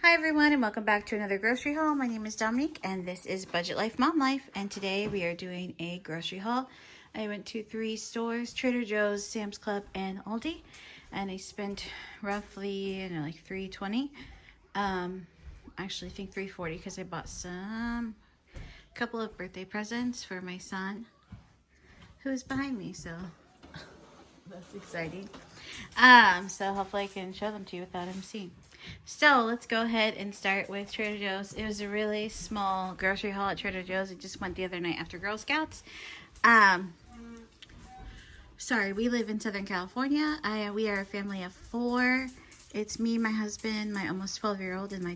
Hi everyone and welcome back to another grocery haul. My name is Dominique and this is Budget Life Mom Life, and today we are doing a grocery haul. I went to 3 stores, Trader Joe's, Sam's Club, and Aldi, and I spent roughly like $3.20. Actually I think $3.40 because I bought a couple of birthday presents for my son who's behind me, so that's exciting. So hopefully I can show them to you without him seeing. So let's go ahead and start with Trader Joe's. It was a really small grocery haul at Trader Joe's. I just went the other night after Girl Scouts. Sorry, we live in Southern California. We are a family of 4. It's me, my husband, my almost 12-year-old, and my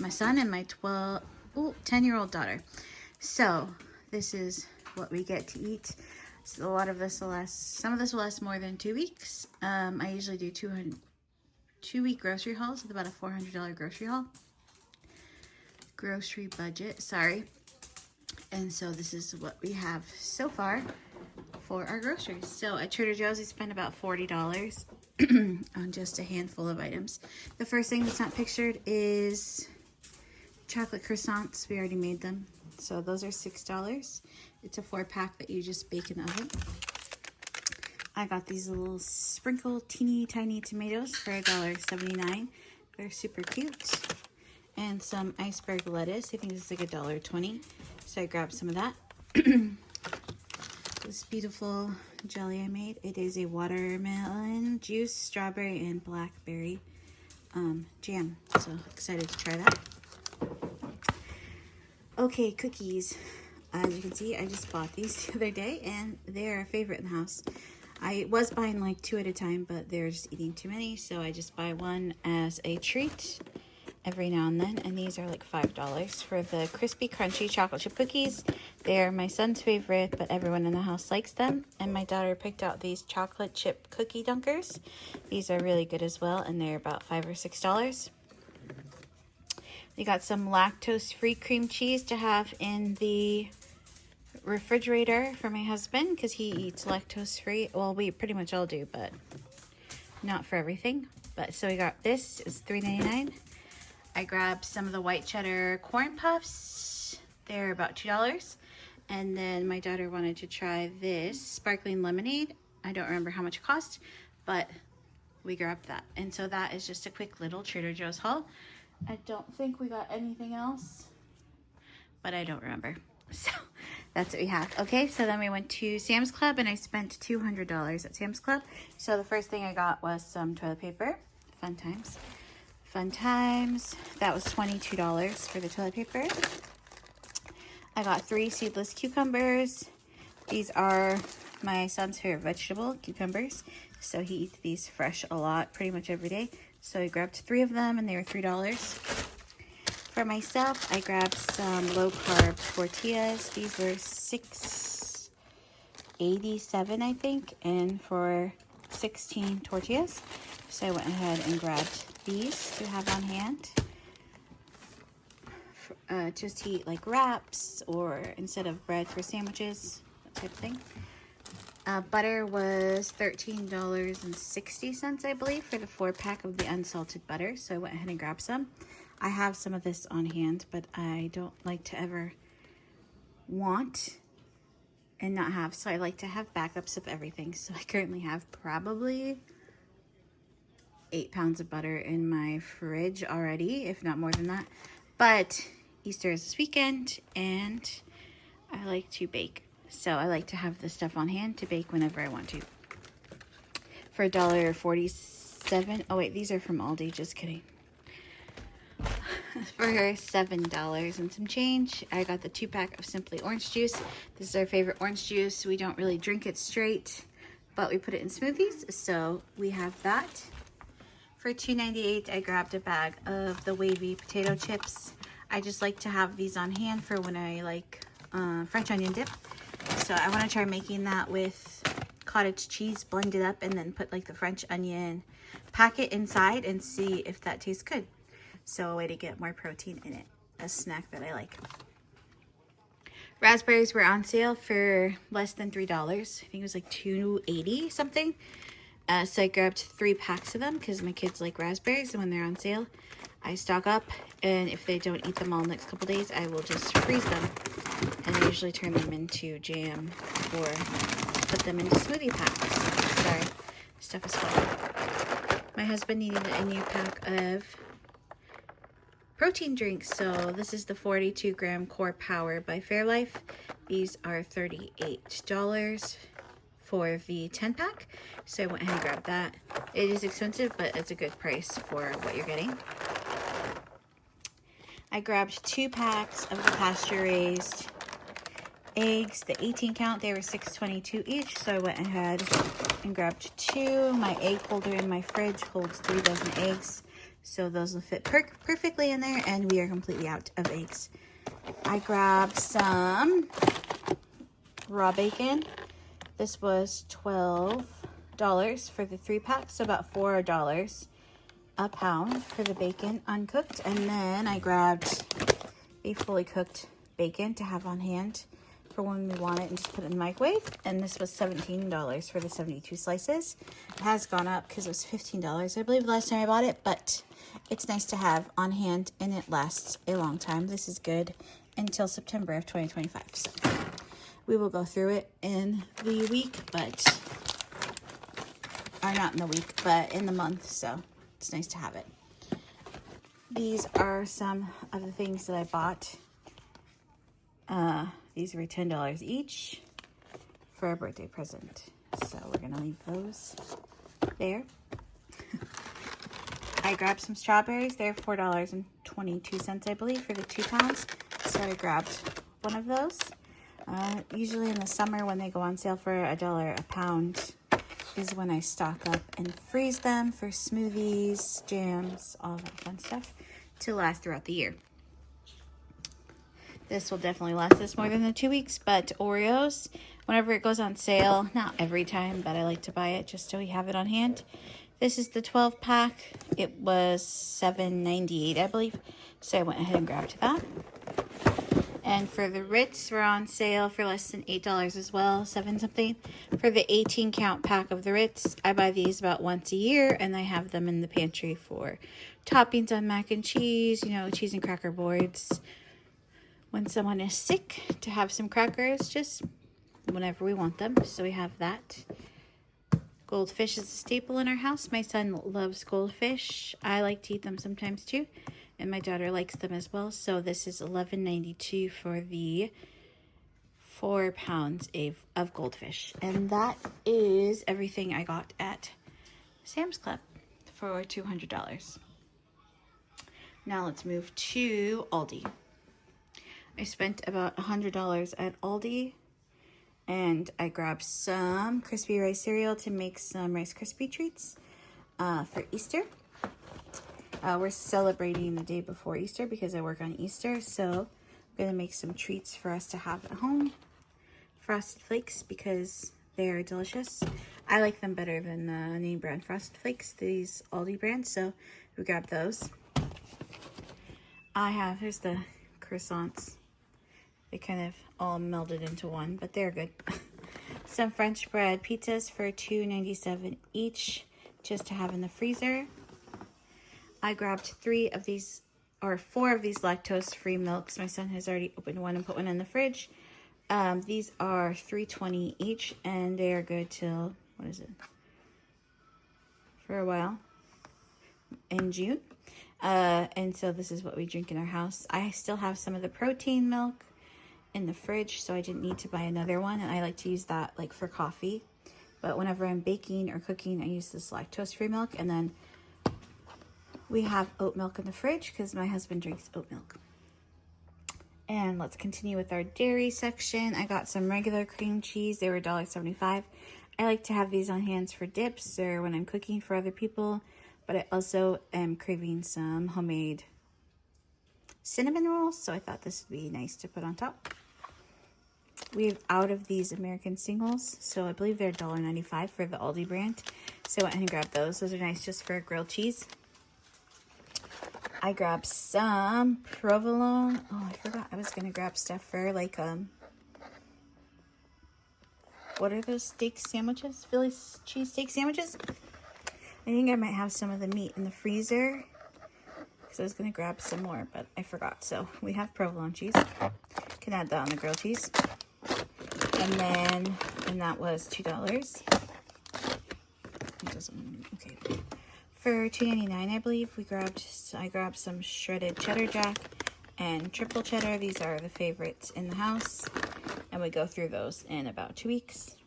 son, and my 10-year-old daughter. So this is what we get to eat. So a lot of this will last. Some of this will last more than 2 weeks. I usually do 2-week grocery hauls with about a $400 grocery haul. Grocery budget, sorry. And so this is what we have so far for our groceries. So at Trader Joe's, we spent about $40 on just a handful of items. The first thing that's not pictured is chocolate croissants. We already made them. So those are $6. It's a 4-pack that you just bake in the oven. I got these little sprinkled teeny tiny tomatoes for $1.79. They're super cute. And some iceberg lettuce. I think this is like $1.20. So I grabbed some of that. This beautiful jelly I made. It is a watermelon juice, strawberry, and blackberry jam. So excited to try that. Okay, cookies. As you can see, I just bought these the other day, and they're a favorite in the house. I was buying like 2 at a time, but they're just eating too many, so I just buy one as a treat every now and then, and these are like $5 for the crispy crunchy chocolate chip cookies. They're my son's favorite, but everyone in the house likes them, and my daughter picked out these chocolate chip cookie dunkers. These are really good as well, and they're about $5 or $6. We got some lactose-free cream cheese to have in the refrigerator for my husband because he eats lactose-free. Well, we pretty much all do, but not for everything. But so we got this. It's $3.99. I grabbed some of the white cheddar corn puffs. They're about $2. And then my daughter wanted to try this sparkling lemonade. I don't remember how much it cost, but we grabbed that. And so that is just a quick little Trader Joe's haul. I don't think we got anything else, but I don't remember. So that's what we have. Okay, so then we went to Sam's Club, and I spent $200 at Sam's Club. So the first thing I got was some toilet paper. Fun times. Fun times. That was $22 for the toilet paper. I got 3 seedless cucumbers. These are my son's favorite vegetable, cucumbers. So he eats these fresh a lot, pretty much every day. So I grabbed 3 of them, and they were $3. For myself, I grabbed some low-carb tortillas. These were $6.87, I think, and for 16 tortillas. So I went ahead and grabbed these to have on hand. Just to eat like wraps or instead of bread for sandwiches, that type of thing. Butter was $13.60, I believe, for the 4-pack of the unsalted butter. So I went ahead and grabbed some. I have some of this on hand, but I don't like to ever want and not have. So I like to have backups of everything. So I currently have probably 8 pounds of butter in my fridge already, if not more than that. But Easter is this weekend, and I like to bake. So I like to have this stuff on hand to bake whenever I want to. For $1.47. Oh wait, these are from Aldi, just kidding. For $7 and some change, I got the 2-pack of Simply Orange Juice. This is our favorite orange juice. We don't really drink it straight, but we put it in smoothies, so we have that. For $2.98, I grabbed a bag of the wavy potato chips. I just like to have these on hand for when I like French onion dip. So I want to try making that with cottage cheese, blend it up, and then put like the French onion packet inside and see if that tastes good. So a way to get more protein in it, a snack that I like. Raspberries were on sale for less than $3. I think it was like $2.80 something. So I grabbed 3 packs of them because my kids like raspberries, and when they're on sale, I stock up, and if they don't eat them all next couple days, I will just freeze them. And I usually turn them into jam or put them into smoothie packs. Sorry, stuff is falling. My husband needed a new pack of protein drinks, so this is the 42 gram Core Power by Fairlife. These are $38 for the 10 pack, so I went ahead and grabbed that. It is expensive, but it's a good price for what you're getting. I grabbed 2 packs of the pasture raised eggs, the 18 count. They were $6.22 each, so I went ahead and grabbed 2. My egg holder in my fridge holds 3 dozen eggs, so those will fit perfectly in there, and we are completely out of eggs. I grabbed some raw bacon. This was $12 for the 3 packs, so about $4 a pound for the bacon uncooked. And then I grabbed a fully cooked bacon to have on hand for when we want it and just put it in the microwave. And this was $17 for the 72 slices. It has gone up because it was $15, I believe, last time I bought it, but it's nice to have on hand and it lasts a long time. This is good until September of 2025. So we will go through it in the week, but, or not in the week, but in the month. So it's nice to have it. These are some of the things that I bought. These were $10 each for a birthday present. So we're gonna leave those there. I grabbed some strawberries. They're $4.22, I believe, for the 2 pounds. So I grabbed one of those. Usually in the summer when they go on sale for $1 a pound is when I stock up and freeze them for smoothies, jams, all that fun stuff to last throughout the year. This will definitely last us more than the 2 weeks, but Oreos, whenever it goes on sale, not every time, but I like to buy it just so we have it on hand. This is the 12 pack. It was $7.98, I believe, so I went ahead and grabbed that. And for the Ritz, we're on sale for less than $8 as well, 7 something. For the 18 count pack of the Ritz, I buy these about once a year, and I have them in the pantry for toppings on mac and cheese, you know, cheese and cracker boards. When someone is sick, to have some crackers, just whenever we want them. So we have that. Goldfish is a staple in our house. My son loves goldfish. I like to eat them sometimes too, and my daughter likes them as well. So this is $11.92 for the 4 pounds of goldfish. And that is everything I got at Sam's Club for $200. Now let's move to Aldi. I spent about $100 at Aldi, and I grabbed some crispy rice cereal to make some Rice Krispie treats for Easter. We're celebrating the day before Easter because I work on Easter, so I'm going to make some treats for us to have at home. Frosted Flakes, because they're delicious. I like them better than the name brand Frosted Flakes, these Aldi brands, so we grabbed those. Here's the croissants. They kind of all melded into one, but they're good. Some French bread pizzas for $2.97 each, just to have in the freezer. I grabbed 4 of these lactose-free milks. My son has already opened one and put one in the fridge. These are $3.20 each, and they are good till, for a while, in June. And so this is what we drink in our house. I still have some of the protein milk in the fridge, so I didn't need to buy another one, and I like to use that like for coffee. But whenever I'm baking or cooking, I use this lactose-free milk. And then we have oat milk in the fridge because my husband drinks oat milk. And let's continue with our dairy section. I got some regular cream cheese. They were $1.75. I like to have these on hand for dips or when I'm cooking for other people, but I also am craving some homemade cinnamon rolls, so I thought this would be nice to put on top. We're out of these American singles, so I believe they're $1.95 for the Aldi brand. So I went ahead and grabbed those. Those are nice just for grilled cheese. I grabbed some provolone. Oh, I forgot I was going to grab stuff for like, what are those steak sandwiches? Philly cheese steak sandwiches? I think I might have some of the meat in the freezer, because I was going to grab some more, but I forgot. So we have provolone cheese. Can add that on the grilled cheese. And that was $2. Okay. For $2.99, I believe, I grabbed some shredded cheddar jack and triple cheddar. These are the favorites in the house, and we go through those in about 2 weeks.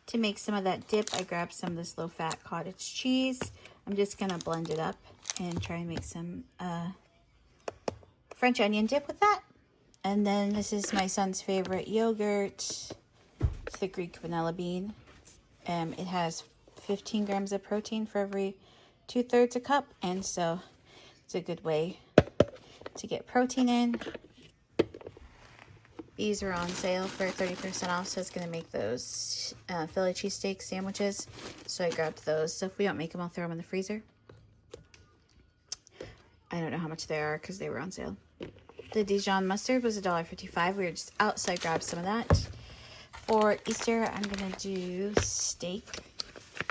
To make some of that dip, I grabbed some of this low-fat cottage cheese. I'm just gonna blend it up and try and make some French onion dip with that. And then this is my son's favorite yogurt. It's the Greek vanilla bean. It has 15 grams of protein for every 2/3 a cup, and so it's a good way to get protein in. These are on sale for 30% off, so it's going to make those Philly cheesesteak sandwiches. So I grabbed those. So if we don't make them, I'll throw them in the freezer. I don't know how much they are because they were on sale. The Dijon mustard was $1.55. We were just out, so I grabbed some of that. For Easter, I'm going to do steak.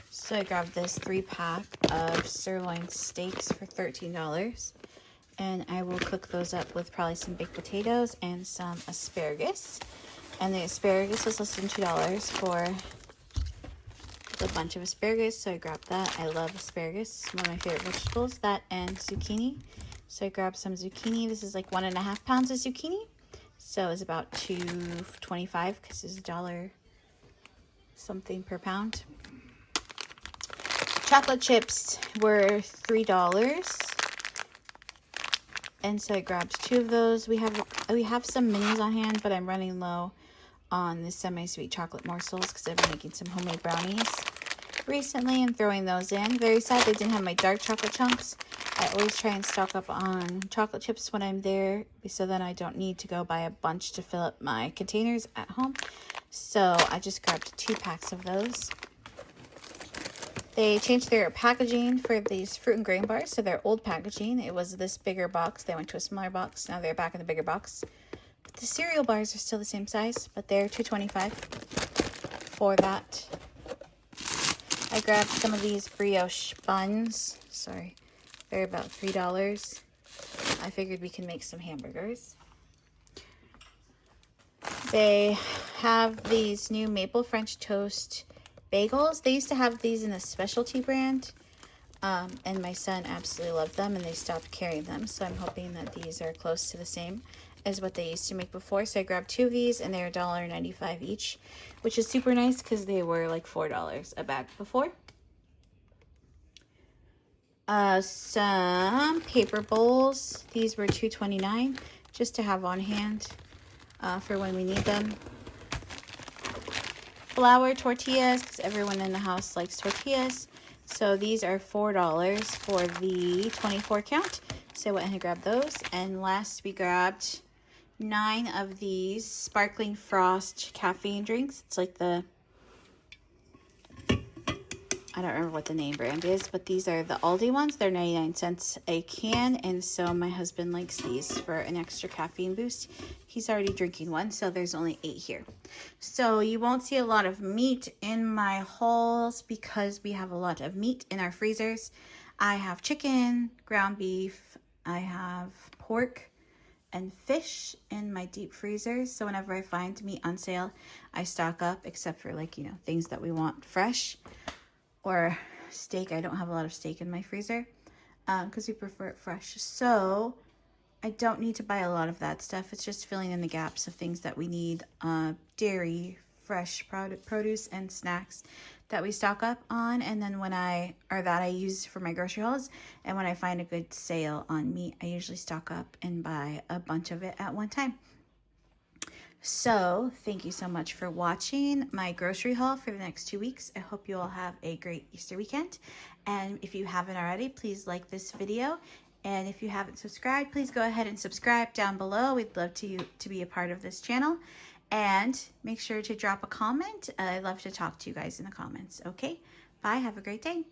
So I grabbed this 3-pack of sirloin steaks for $13. And I will cook those up with probably some baked potatoes and some asparagus. And the asparagus was less than $2 for a bunch of asparagus, so I grabbed that. I love asparagus, one of my favorite vegetables. That and zucchini. So I grabbed some zucchini. This is like 1.5 pounds of zucchini. So it's about $2.25 because it's $1 something per pound. Chocolate chips were $3. And so I grabbed 2 of those. We have some minis on hand, but I'm running low on the semi-sweet chocolate morsels because I've been making some homemade brownies recently and throwing those in. Very sad they didn't have my dark chocolate chunks. I always try and stock up on chocolate chips when I'm there so then I don't need to go buy a bunch to fill up my containers at home. So I just grabbed 2 packs of those. They changed their packaging for these fruit and grain bars. So their old packaging, it was this bigger box. They went to a smaller box. Now they're back in the bigger box. But the cereal bars are still the same size, but they're $2.25 for that. I grabbed some of these brioche buns. Sorry, they're about $3. I figured we can make some hamburgers. They have these new maple French toast bagels. They used to have these in a specialty brand, and my son absolutely loved them, and they stopped carrying them. So I'm hoping that these are close to the same as what they used to make before. So I grabbed 2 of these, and they're $1.95 each, which is super nice because they were like $4 a bag before. Some paper bowls. These were $2.29 just to have on hand for when we need them. Flour tortillas, because everyone in the house likes tortillas. So these are $4 for the 24 count. So I went ahead and grabbed those. And last we grabbed 9 of these sparkling frost caffeine drinks. It's like the, I don't remember what the name brand is, but these are the Aldi ones. They're 99 cents a can, and so my husband likes these for an extra caffeine boost. He's already drinking one, so there's only 8 here. So you won't see a lot of meat in my hauls because we have a lot of meat in our freezers. I have chicken, ground beef, I have pork and fish in my deep freezers. So whenever I find meat on sale, I stock up, except for like, you know, things that we want fresh. Or steak. I don't have a lot of steak in my freezer because we prefer it fresh. So I don't need to buy a lot of that stuff. It's just filling in the gaps of things that we need. Dairy, fresh produce, and snacks that we stock up on. And then that I use for my grocery hauls. And when I find a good sale on meat, I usually stock up and buy a bunch of it at one time. So thank you so much for watching my grocery haul for the next 2 weeks. I hope you all have a great Easter weekend. And if you haven't already, please like this video. And if you haven't subscribed, please go ahead and subscribe down below. We'd love to be a part of this channel. And make sure to drop a comment. I'd love to talk to you guys in the comments. Okay, bye. Have a great day.